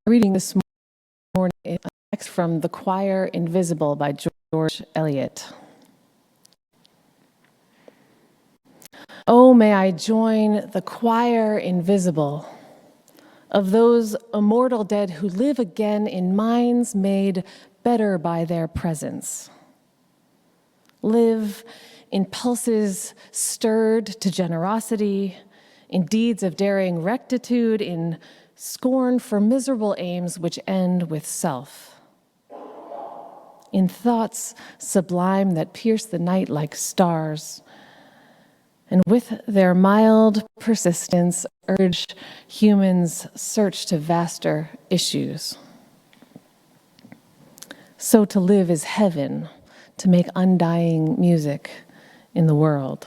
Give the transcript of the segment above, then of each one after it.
Reading this morning is a text from The Choir Invisible by George Eliot. Oh, may I join the choir invisible of those immortal dead who live again in minds made better by their presence. Live in pulses stirred to generosity, in deeds of daring rectitude, in scorn for miserable aims which end with self. In thoughts sublime that pierce the night like stars, and with their mild persistence urge humans' search to vaster issues. So to live is heaven, to make undying music in the world.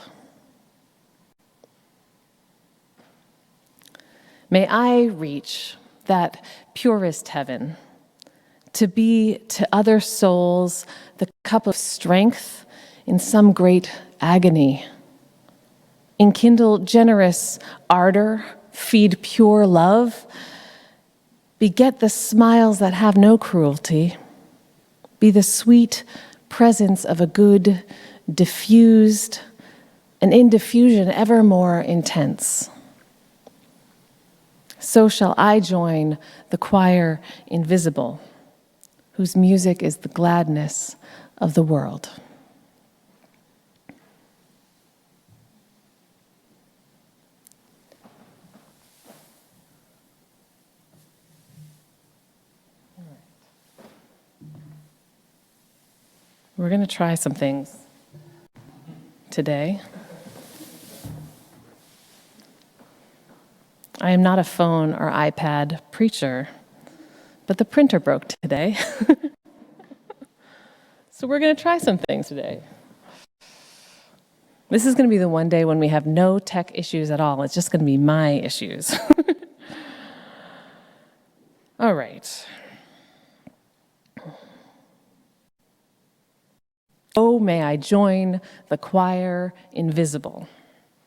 May I reach that purest heaven, to be to other souls the cup of strength in some great agony, enkindle generous ardor, feed pure love, beget the smiles that have no cruelty, be the sweet presence of a good diffused, and in diffusion ever more intense. So shall I join the choir invisible, whose music is the gladness of the world. We're going to try some things today. I am not a phone or iPad preacher, but the printer broke today. So we're going to try some things today. This is going to be the one day when we have no tech issues at all. It's just going to be my issues. All right. Oh, may I join the choir invisible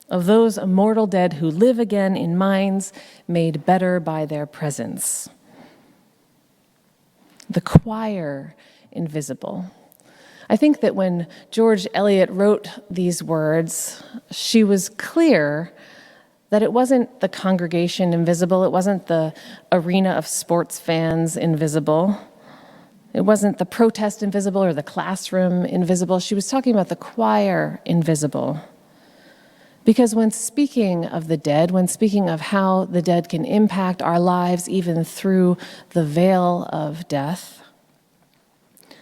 of those immortal dead who live again in minds made better by their presence. The choir invisible. I think that when George Eliot wrote these words, she was clear that it wasn't the congregation invisible, it wasn't the arena of sports fans invisible, it wasn't the protest invisible or the classroom invisible. She was talking about the choir invisible. Because when speaking of the dead, when speaking of how the dead can impact our lives even through the veil of death,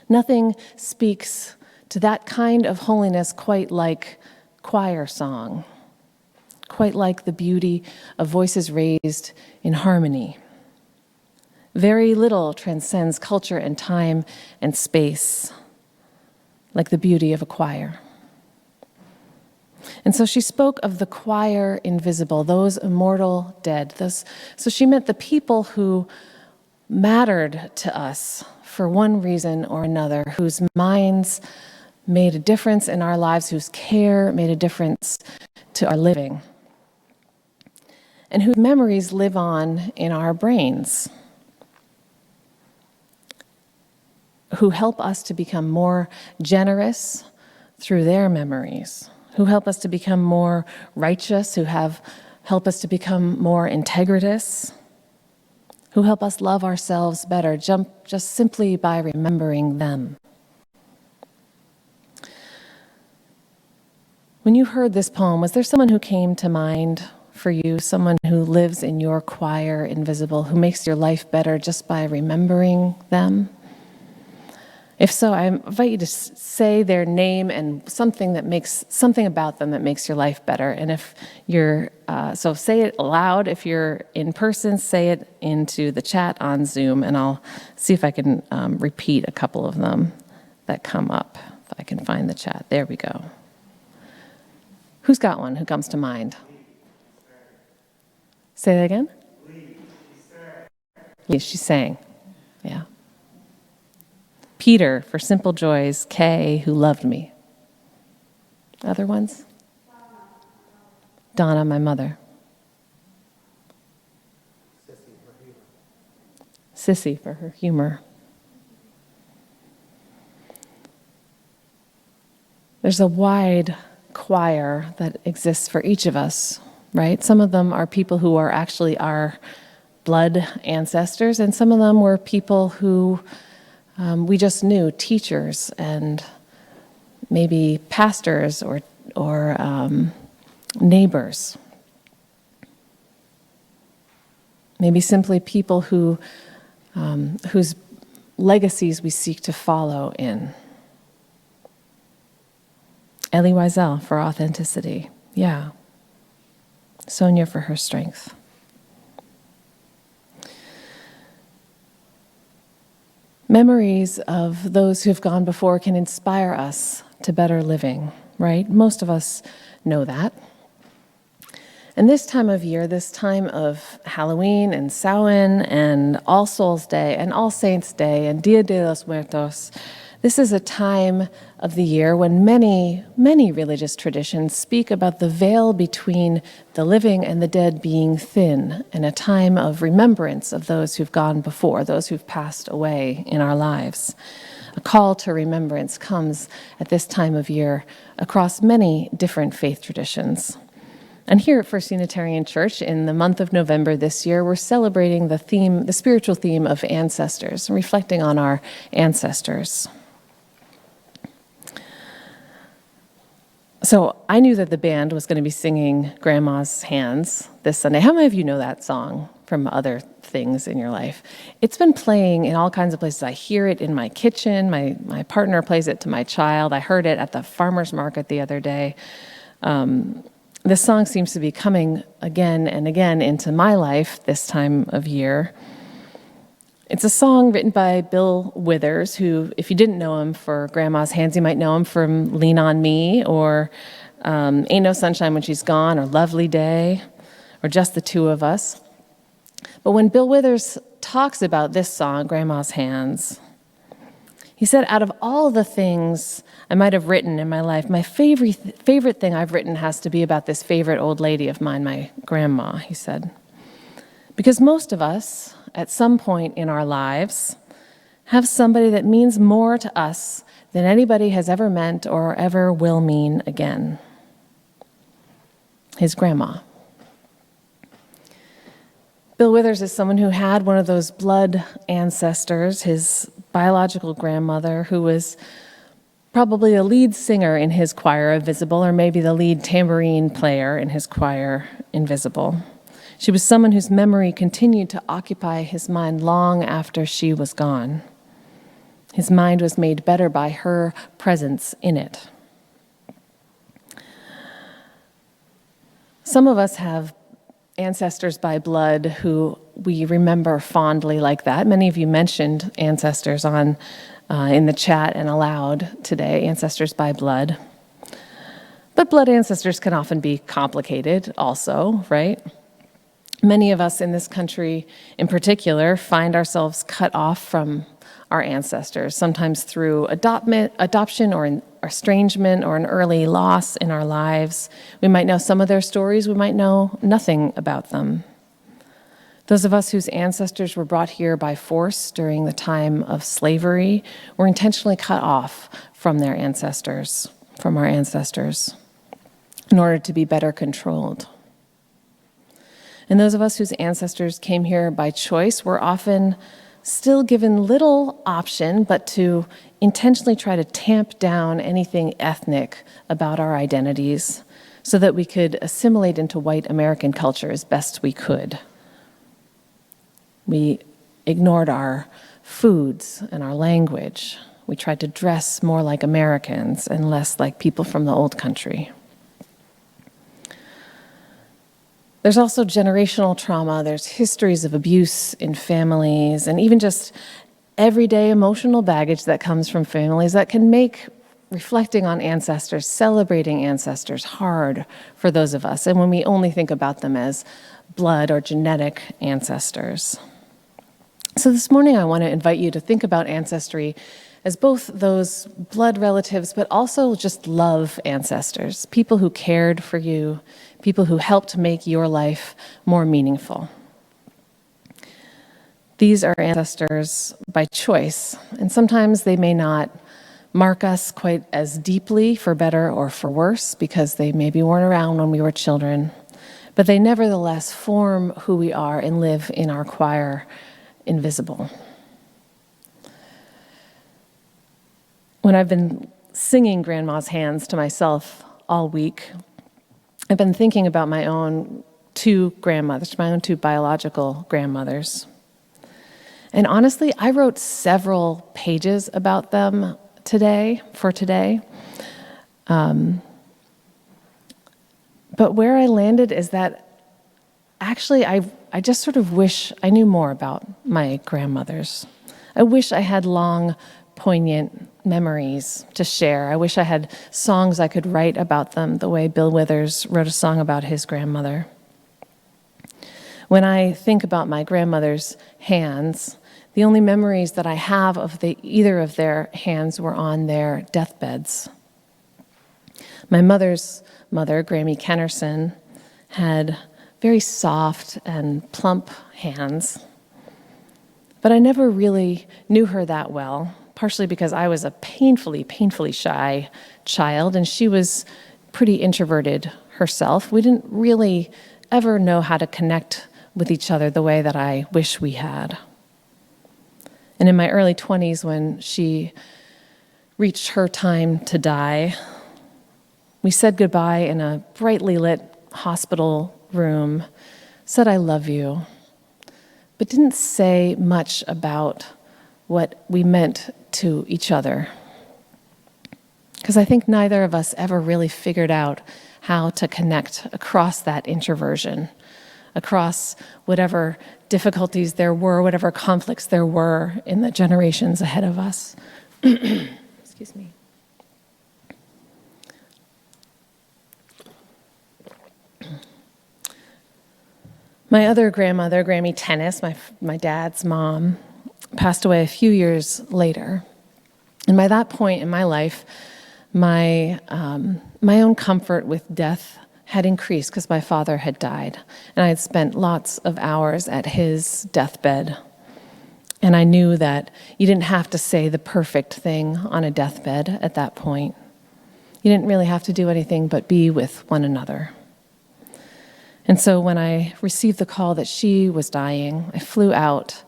nothing speaks to that kind of holiness quite like choir song, quite like the beauty of voices raised in harmony. Very little transcends culture and time and space, like the beauty of a choir. And so she spoke of the choir invisible, those immortal dead. So she meant the people who mattered to us for one reason or another, whose minds made a difference in our lives, whose care made a difference to our living, and whose memories live on in our brains, who help us to become more generous through their memories, who help us to become more righteous, who help us to become more integritous, who help us love ourselves better, just simply by remembering them. When you heard this poem, was there someone who came to mind for you, someone who lives in your choir invisible, who makes your life better just by remembering them? If so, I invite you to say their name and something about them that makes your life better. And if you're, so say it aloud. If you're in person, say it into the chat on Zoom, and I'll see if I can repeat a couple of them that come up. If I can find the chat. There we go. Who's got one who comes to mind? Say that again? She sang. Yeah. Peter, for simple joys. Kay, who loved me. Other ones? Donna, my mother. Sissy for her humor. There's a wide choir that exists for each of us, right? Some of them are people who are actually our blood ancestors, and some of them were people who we just knew, teachers and maybe pastors or neighbors. Maybe simply people whose legacies we seek to follow in. Elie Wiesel for authenticity. Yeah. Sonia for her strength. Memories of those who've gone before can inspire us to better living, right? Most of us know that. And this time of year, this time of Halloween and Samhain and All Souls Day and All Saints Day and Dia de los Muertos, this is a time of the year when many, many religious traditions speak about the veil between the living and the dead being thin, and a time of remembrance of those who've gone before, those who've passed away in our lives. A call to remembrance comes at this time of year across many different faith traditions. And here at First Unitarian Church, in the month of November this year, we're celebrating the spiritual theme of ancestors, reflecting on our ancestors. So I knew that the band was going to be singing Grandma's Hands this Sunday. How many of you know that song from other things in your life? It's been playing in all kinds of places. I hear it in my kitchen. My partner plays it to my child. I heard it at the farmer's market the other day. This song seems to be coming again and again into my life this time of year. It's a song written by Bill Withers, who, if you didn't know him for Grandma's Hands, you might know him from Lean on Me, or Ain't No Sunshine When She's Gone, or Lovely Day, or Just the Two of Us. But when Bill Withers talks about this song, Grandma's Hands, he said, out of all the things I might have written in my life, my favorite thing I've written has to be about this favorite old lady of mine, my grandma, he said. Because most of us, at some point in our lives, have somebody that means more to us than anybody has ever meant or ever will mean again. His grandma. Bill Withers is someone who had one of those blood ancestors, his biological grandmother, who was probably the lead singer in his choir, Invisible, or maybe the lead tambourine player in his choir, Invisible. She was someone whose memory continued to occupy his mind long after she was gone. His mind was made better by her presence in it. Some of us have ancestors by blood who we remember fondly like that. Many of you mentioned ancestors in the chat and aloud today, ancestors by blood. But blood ancestors can often be complicated also, right? Many of us in this country in particular find ourselves cut off from our ancestors, sometimes through adoption or estrangement or an early loss in our lives. We might know some of their stories, we might know nothing about them. Those of us whose ancestors were brought here by force during the time of slavery were intentionally cut off from our ancestors, in order to be better controlled. And those of us whose ancestors came here by choice were often still given little option but to intentionally try to tamp down anything ethnic about our identities so that we could assimilate into white American culture as best we could. We ignored our foods and our language. We tried to dress more like Americans and less like people from the old country. There's also generational trauma. There's histories of abuse in families, and even just everyday emotional baggage that comes from families that can make reflecting on ancestors, celebrating ancestors, hard for those of us, and when we only think about them as blood or genetic ancestors. So this morning I want to invite you to think about ancestry as both those blood relatives, but also just love ancestors, people who cared for you, people who helped make your life more meaningful. These are ancestors by choice, and sometimes they may not mark us quite as deeply, for better or for worse, because they maybe weren't around when we were children, but they nevertheless form who we are and live in our choir invisible. When I've been singing Grandma's Hands to myself all week, I've been thinking about my own two grandmothers, my own two biological grandmothers. And honestly, I wrote several pages about them today. But where I landed is that actually I just sort of wish I knew more about my grandmothers. I wish I had long, poignant memories to share. I wish I had songs I could write about them the way Bill Withers wrote a song about his grandmother. When I think about my grandmother's hands, the only memories that I have of either of their hands were on their deathbeds. My mother's mother, Grammy Kennerson, had very soft and plump hands, but I never really knew her that well, partially because I was a painfully shy child, and she was pretty introverted herself. We didn't really ever know how to connect with each other the way that I wish we had. And in my early 20s, when she reached her time to die, we said goodbye in a brightly lit hospital room, said I love you, but didn't say much about what we meant to each other. Because I think neither of us ever really figured out how to connect across that introversion, across whatever difficulties there were, whatever conflicts there were in the generations ahead of us. Excuse me. My other grandmother, Abbey Tennis, my dad's mom, passed away a few years later. And by that point in my life, my own comfort with death had increased because my father had died. And I had spent lots of hours at his deathbed. And I knew that you didn't have to say the perfect thing on a deathbed at that point. You didn't really have to do anything but be with one another. And so when I received the call that she was dying, I flew out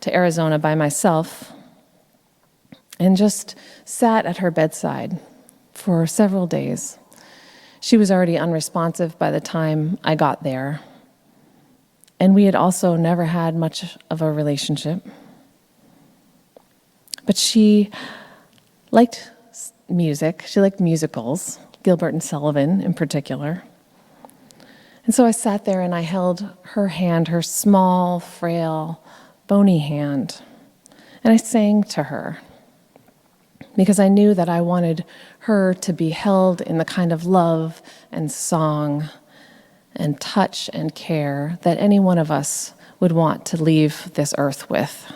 to Arizona by myself and just sat at her bedside for several days. She was already unresponsive by the time I got there, and we had also never had much of a relationship. But she liked music. She liked musicals, Gilbert and Sullivan in particular. And so I sat there and I held her hand, her small, frail, bony hand, and I sang to her because I knew that I wanted her to be held in the kind of love and song and touch and care that any one of us would want to leave this earth with,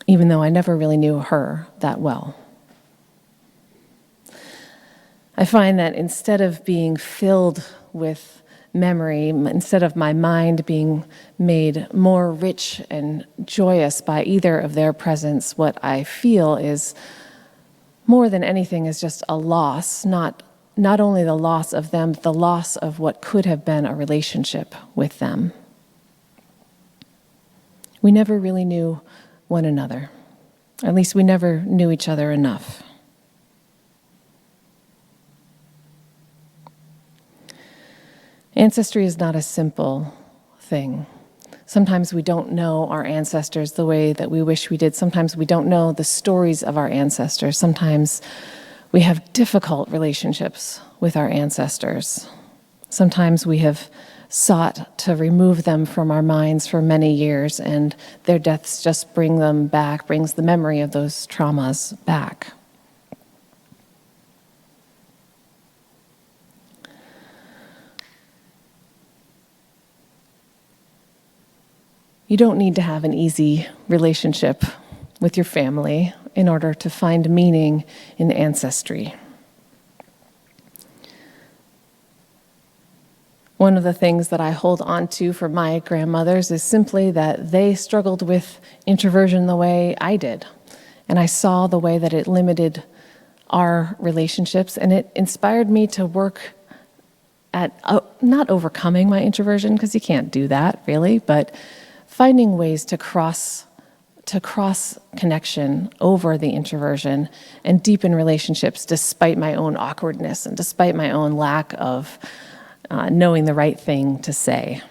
even though I never really knew her that well. I find that instead of being filled with memory, instead of my mind being made more rich and joyous by either of their presence, what I feel is more than anything is just a loss, not only the loss of them, but the loss of what could have been a relationship with them. We never really knew one another. At least we never knew each other enough. Ancestry is not a simple thing. Sometimes we don't know our ancestors the way that we wish we did. Sometimes we don't know the stories of our ancestors. Sometimes we have difficult relationships with our ancestors. Sometimes we have sought to remove them from our minds for many years, and their deaths just brings the memory of those traumas back. You don't need to have an easy relationship with your family in order to find meaning in ancestry. One of the things that I hold on to for my grandmothers is simply that they struggled with introversion the way I did. And I saw the way that it limited our relationships, and it inspired me to work at not overcoming my introversion, because you can't do that really, but finding ways to cross connection over the introversion and deepen relationships despite my own awkwardness and despite my own lack of knowing the right thing to say.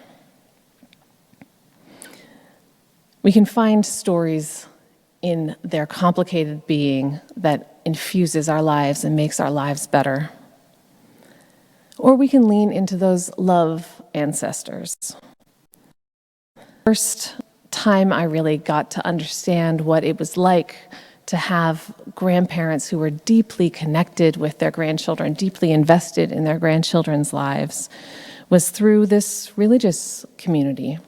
We can find stories in their complicated being that infuses our lives and makes our lives better. Or we can lean into those love ancestors. First time I really got to understand what it was like to have grandparents who were deeply connected with their grandchildren, deeply invested in their grandchildren's lives, was through this religious community.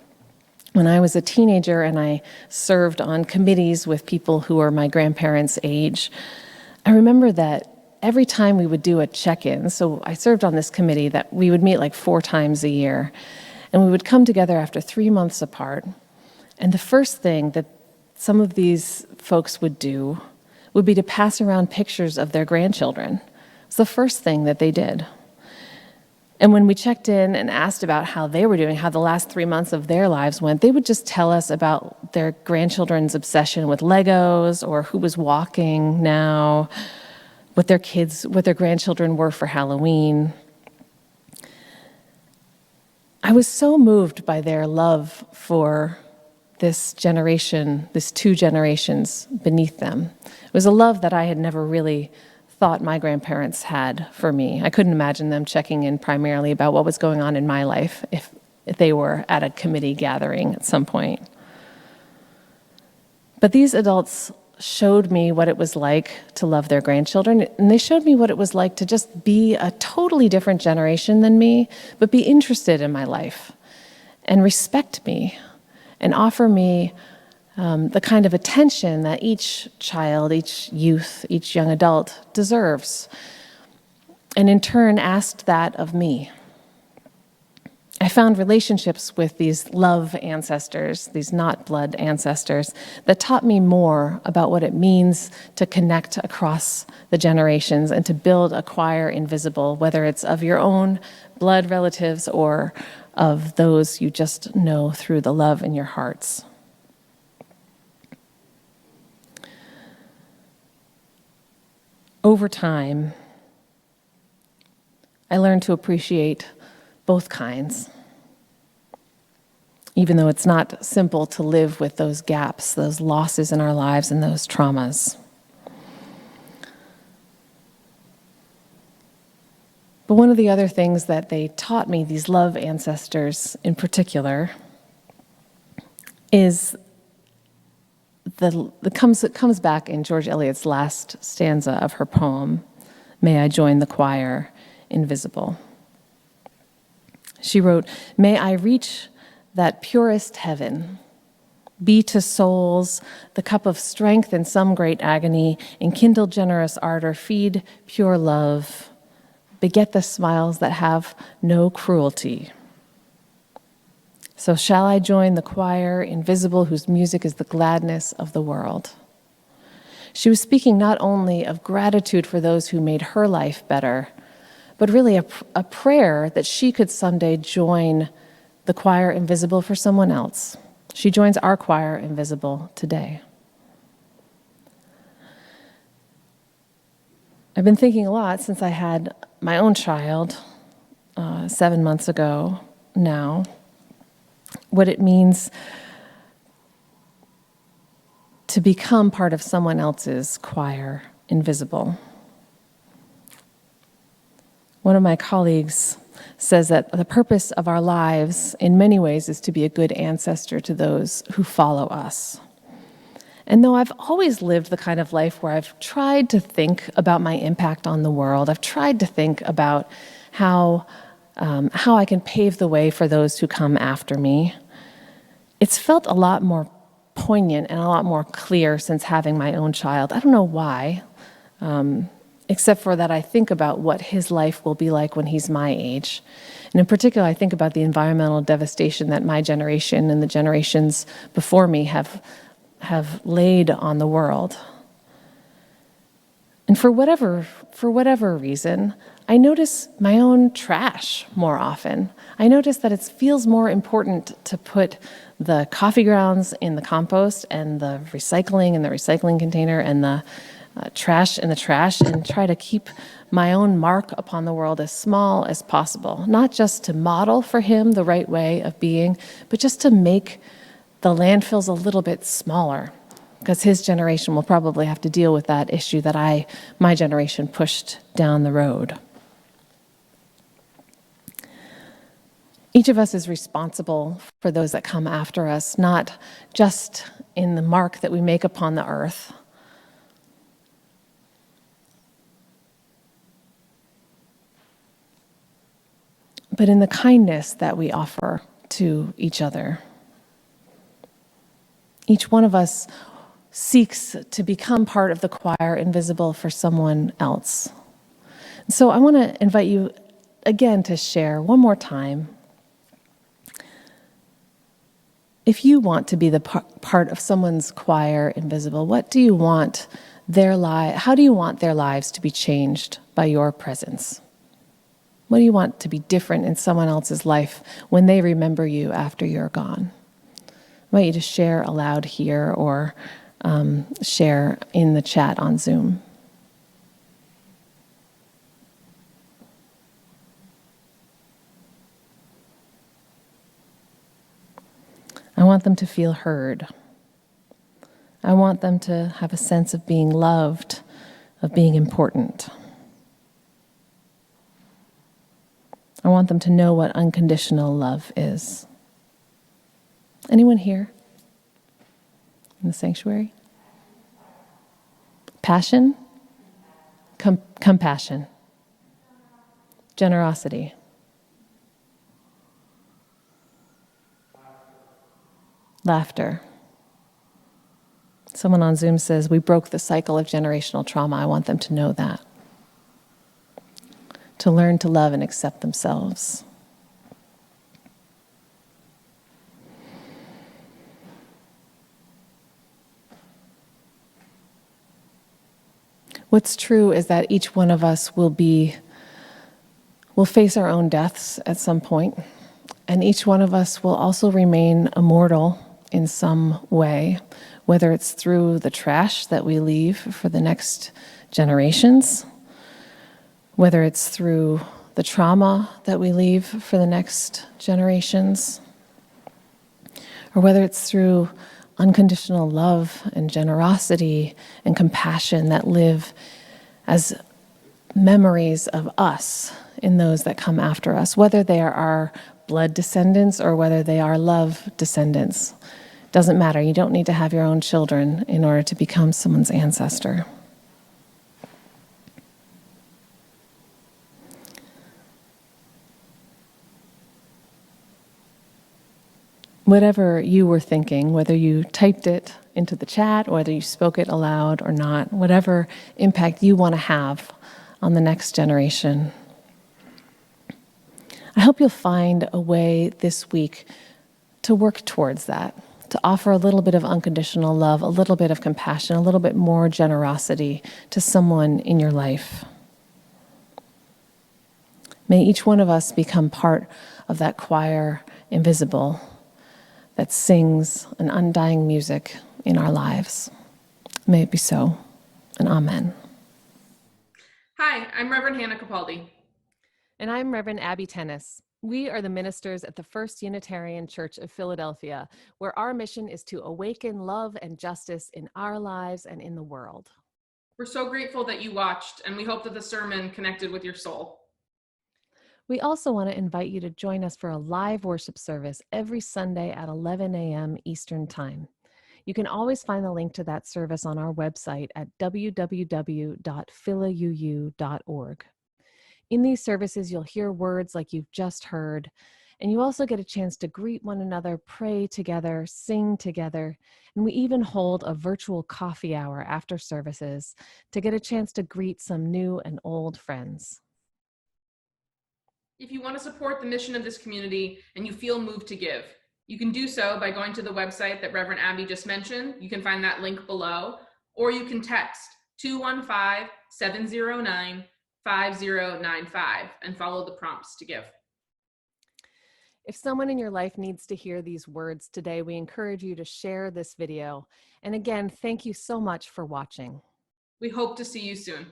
When I was a teenager and I served on committees with people who were my grandparents' age, I remember that every time we would do a check-in, so I served on this committee that we would meet like 4 times a year, and we would come together after 3 months apart. And the first thing that some of these folks would do would be to pass around pictures of their grandchildren. It's the first thing that they did. And when we checked in and asked about how they were doing, how the last 3 months of their lives went, they would just tell us about their grandchildren's obsession with Legos, or who was walking now, what their grandchildren were for Halloween. I was so moved by their love for this generation, this 2 generations beneath them. It was a love that I had never really thought my grandparents had for me. I couldn't imagine them checking in primarily about what was going on in my life if they were at a committee gathering at some point. But these adults showed me what it was like to love their grandchildren, and they showed me what it was like to just be a totally different generation than me, but be interested in my life and respect me and offer me the kind of attention that each child, each youth, each young adult deserves, and in turn asked that of me. I found relationships with these love ancestors, these not blood ancestors, that taught me more about what it means to connect across the generations and to build a choir invisible, whether it's of your own blood relatives or of those you just know through the love in your hearts. Over time, I learned to appreciate both kinds, even though it's not simple to live with those gaps, those losses in our lives, and those traumas. But one of the other things that they taught me, these love ancestors in particular, is it comes back in George Eliot's last stanza of her poem, "May I join the choir invisible." She wrote, "May I reach that purest heaven, be to souls the cup of strength in some great agony, enkindle generous ardor, feed pure love, beget the smiles that have no cruelty. So shall I join the choir invisible whose music is the gladness of the world." She was speaking not only of gratitude for those who made her life better, but really a prayer that she could someday join the choir invisible for someone else. She joins our choir invisible today. I've been thinking a lot since I had my own child 7 months ago now, what it means to become part of someone else's choir invisible. One of my colleagues says that the purpose of our lives in many ways is to be a good ancestor to those who follow us. And though I've always lived the kind of life where I've tried to think about my impact on the world, I've tried to think about how I can pave the way for those who come after me, it's felt a lot more poignant and a lot more clear since having my own child. I don't know why. except for that I think about what his life will be like when he's my age. And in particular, I think about the environmental devastation that my generation and the generations before me have laid on the world. And for whatever reason, I notice my own trash more often. I notice that it feels more important to put the coffee grounds in the compost and the recycling in the recycling container and the trash in the trash, and try to keep my own mark upon the world as small as possible. Not just to model for him the right way of being, but just to make the landfills a little bit smaller, because his generation will probably have to deal with that issue that my generation pushed down the road. Each of us is responsible for those that come after us, not just in the mark that we make upon the earth, but in the kindness that we offer to each other. Each one of us seeks to become part of the choir invisible for someone else. So I want to invite you again to share one more time. If you want to be the part of someone's choir invisible, what do you want how do you want their lives to be changed by your presence? What do you want to be different in someone else's life when they remember you after you're gone? I want you to share aloud here or share in the chat on Zoom. I want them to feel heard. I want them to have a sense of being loved, of being important. I want them to know what unconditional love is. Anyone here in the sanctuary? Passion, compassion, generosity, laughter. Someone on Zoom says, we broke the cycle of generational trauma. I want them to know that. To learn to love and accept themselves. What's true is that each one of us will face our own deaths at some point, and each one of us will also remain immortal in some way, whether it's through the trash that we leave for the next generations, whether it's through the trauma that we leave for the next generations, or whether it's through unconditional love and generosity and compassion that live as memories of us in those that come after us, whether they are our blood descendants or whether they are love descendants. Doesn't matter. You don't need to have your own children in order to become someone's ancestor. Whatever you were thinking, whether you typed it into the chat, whether you spoke it aloud or not, whatever impact you want to have on the next generation, I hope you'll find a way this week to work towards that, to offer a little bit of unconditional love, a little bit of compassion, a little bit more generosity to someone in your life. May each one of us become part of that choir invisible that sings an undying music in our lives. May it be so, and amen. Hi, I'm Reverend Hannah Capaldi. And I'm Reverend Abbey Tennis. We are the ministers at the First Unitarian Church of Philadelphia, where our mission is to awaken love and justice in our lives and in the world. We're so grateful that you watched, and we hope that the sermon connected with your soul. We also want to invite you to join us for a live worship service every Sunday at 11 a.m. Eastern Time. You can always find the link to that service on our website at www.philauu.org. In these services, you'll hear words like you've just heard, And you also get a chance to greet one another, pray together, sing together. And we even hold a virtual coffee hour after services to get a chance to greet some new and old friends. If you want to support the mission of this community and you feel moved to give, you can do so by going to the website that Reverend Abbey just mentioned. You can find that link below, or you can text 215-709-5095 and follow the prompts to give. If someone in your life needs to hear these words today, we encourage you to share this video. And again, thank you so much for watching. We hope to see you soon.